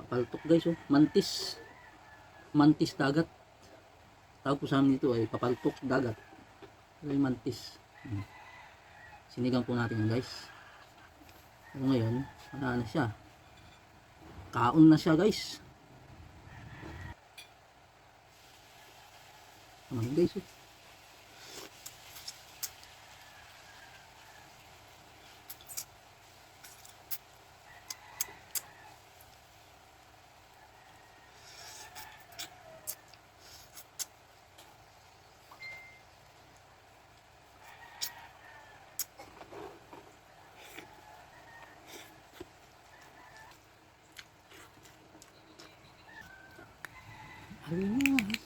Papaltok guys oh. Mantis. Mantis dagat. Tawag po sa amin dito ay papaltok dagat. Ito yung mantis. Sinigang po natin yan guys. Pero ngayon, wala na siya. Kaon na siya guys. Naman guys oh. Ayun.